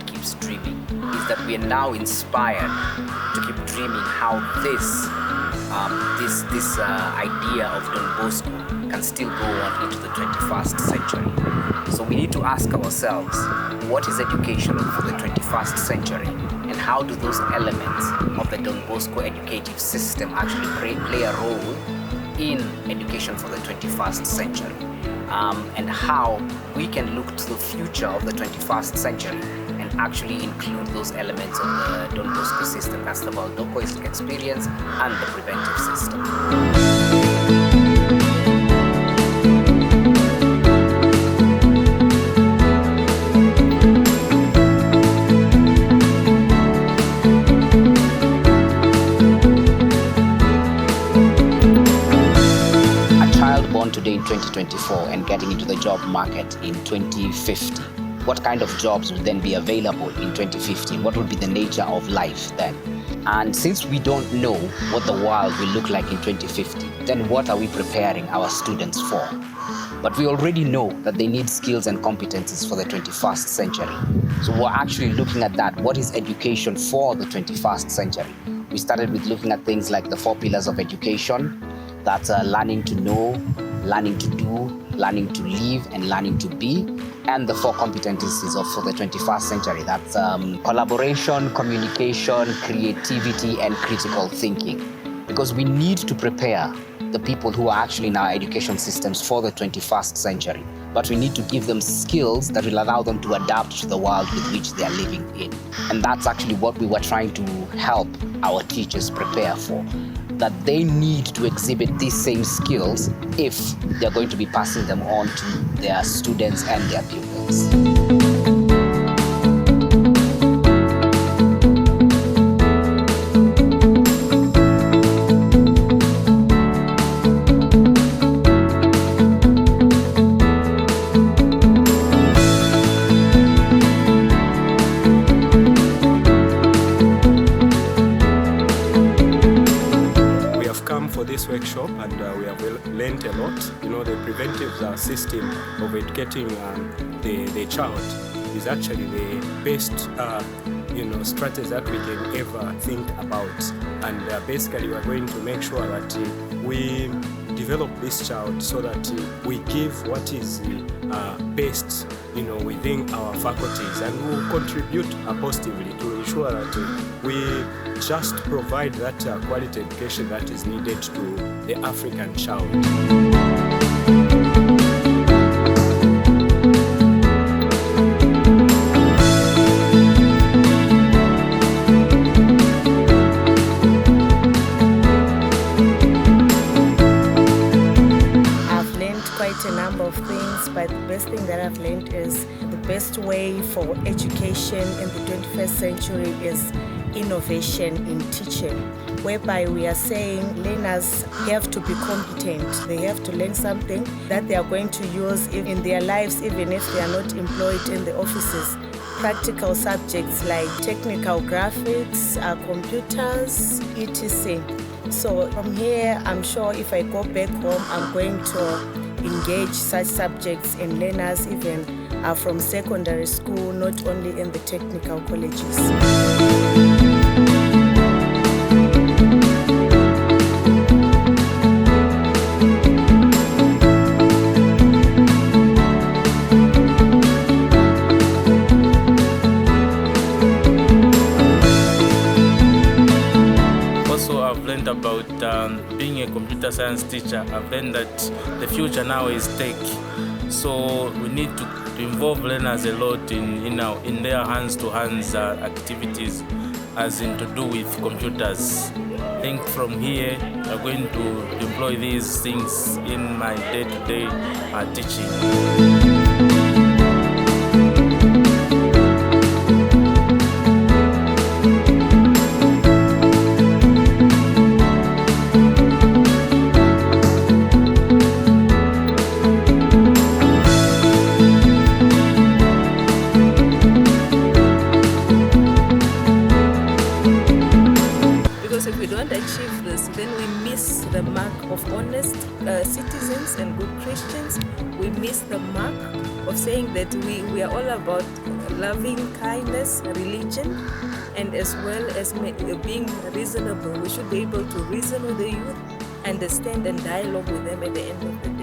that keeps dreaming is that we are now inspired to keep dreaming how this idea of Don Bosco can still go on into the 21st century. So we need to ask ourselves, what is education for the 21st century, and how do those elements of the Don Bosco educative system actually play a role in education for the 21st century, and how we can look to the future of the 21st century and actually include those elements of the Don Bosco system. That's the Baldoko experience and the preventive system. Today in 2024 and getting into the job market in 2050, what kind of jobs will then be available in 2050? What would be the nature of life then? And since we don't know what the world will look like in 2050, then what are we preparing our students for? But we already know that they need skills and competencies for the 21st century. So we're actually looking at that. What is education for the 21st century? We started with looking at things like the 4 pillars of education. That's learning to know, learning to do, learning to live, and learning to be. And the 4 competencies for the 21st century. That's collaboration, communication, creativity, and critical thinking. Because we need to prepare the people who are actually in our education systems for the 21st century. But we need to give them skills that will allow them to adapt to the world with which they are living in. And that's actually what we were trying to help our teachers prepare for. That they need to exhibit these same skills if they're going to be passing them on to their students and their pupils. This workshop, and we have learned a lot. The preventive system of educating the child is actually the best strategy that we can ever think about. And basically we are going to make sure that we develop this child so that we give what is best within our faculties, and we will contribute positively to ensure that we just provide that quality education that is needed to the African child. A number of things, but the best thing that I've learned is the best way for education in the 21st century is innovation in teaching, whereby we are saying learners have to be competent. They have to learn something that they are going to use in their lives, even if they are not employed in the offices. Practical subjects like technical graphics, computers, etc. So from here, I'm sure if I go back home, I'm going to engage such subjects in learners even from secondary school, not only in the technical colleges. About being a computer science teacher, I've learned that the future now is tech. So we need to involve learners a lot in their hands-to-hands activities, as in to do with computers. I think from here I'm going to employ these things in my day-to-day teaching. If we don't achieve this, then we miss the mark of honest citizens Muslims and good Christians, we miss the mark of saying that we are all about loving kindness, religion, and as well as being reasonable. We should be able to reason with the youth, understand and dialogue with them at the end of the day.